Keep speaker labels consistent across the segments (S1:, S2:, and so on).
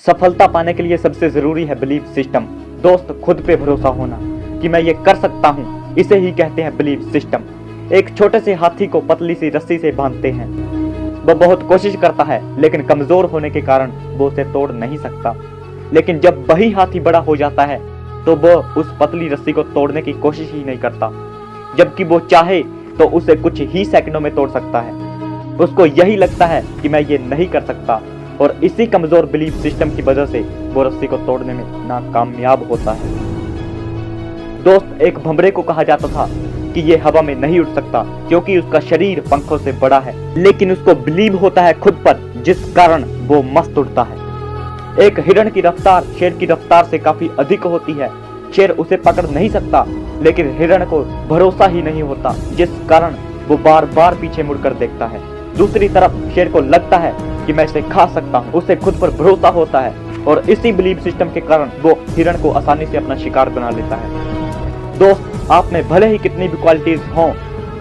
S1: सफलता पाने के लिए सबसे जरूरी है बिलीफ सिस्टम। दोस्त, खुद पे भरोसा होना कि मैं ये कर सकता हूँ, इसे ही कहते हैं बिलीफ सिस्टम। एक छोटे से हाथी को पतली सी रस्सी से बांधते हैं। वो बहुत कोशिश करता है, लेकिन कमजोर होने के कारण वो उसे तोड़ नहीं सकता। लेकिन जब वही हाथी बड़ा हो जाता है तो वो उस पतली रस्सी को तोड़ने की कोशिश ही नहीं करता, जबकि वो चाहे तो उसे कुछ ही सेकंडों में तोड़ सकता है। उसको यही लगता है कि मैं ये नहीं कर सकता, और इसी कमजोर बिलीफ सिस्टम की वजह से वो रस्सी को तोड़ने में नाकामयाब होता है। दोस्त, एक भंवरे को कहा जाता था कि ये हवा में नहीं उड़ सकता क्योंकि उसका शरीर पंखों से बड़ा है, लेकिन उसको बिलीव होता है खुद पर, जिस कारण वो मस्त उड़ता है। एक हिरण की रफ्तार शेर की रफ्तार से काफी अधिक होती है। शेर उसे पकड़ नहीं सकता, लेकिन हिरण को भरोसा ही नहीं होता, जिस कारण वो बार बार पीछे मुड़कर देखता है। दूसरी तरफ शेर को लगता है कि मैं इसे खा सकता हूँ, उसे खुद पर भरोसा होता है, और इसी बिलीफ सिस्टम के कारण वो हिरण को आसानी से अपना शिकार बना लेता है। दोस्त, आप में भले ही कितनी भी क्वालिटीज हों,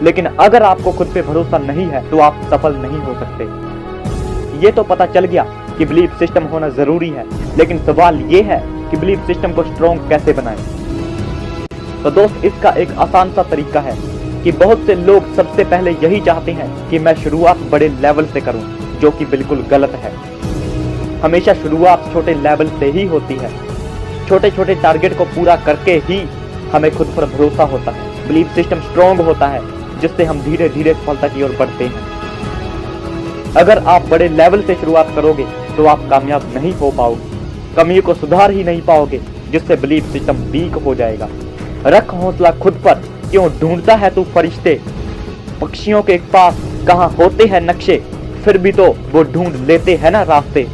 S1: लेकिन अगर आपको खुद पे भरोसा नहीं है तो आप सफल नहीं हो सकते। ये तो पता चल गया कि बिलीफ सिस्टम होना जरूरी है, लेकिन सवाल ये है कि बिलीफ सिस्टम को स्ट्रॉन्ग कैसे बनाएं। तो दोस्त, इसका एक आसान सा तरीका है कि बहुत से लोग सबसे पहले यही चाहते हैं कि मैं शुरुआत बड़े लेवल से करूं, जो कि बिल्कुल गलत है। हमेशा शुरुआत छोटे लेवल से ही होती है। छोटे छोटे टारगेट को पूरा करके ही हमें खुद पर भरोसा होता है। बिलीफ सिस्टम स्ट्रॉन्ग होता है, जिससे हम धीरे धीरे सफलता की ओर बढ़ते हैं। अगर आप बड़े लेवल से शुरुआत करोगे तो आप कामयाब नहीं हो पाओगे, कमियों को सुधार ही नहीं पाओगे, जिससे बिलीफ सिस्टम वीक हो जाएगा। रख हौसला खुद पर, क्यों ढूंढता है तू फरिश्ते, पक्षियों के पास कहाँ होते हैं नक्शे, फिर भी तो वो ढूंढ लेते हैं ना रास्ते।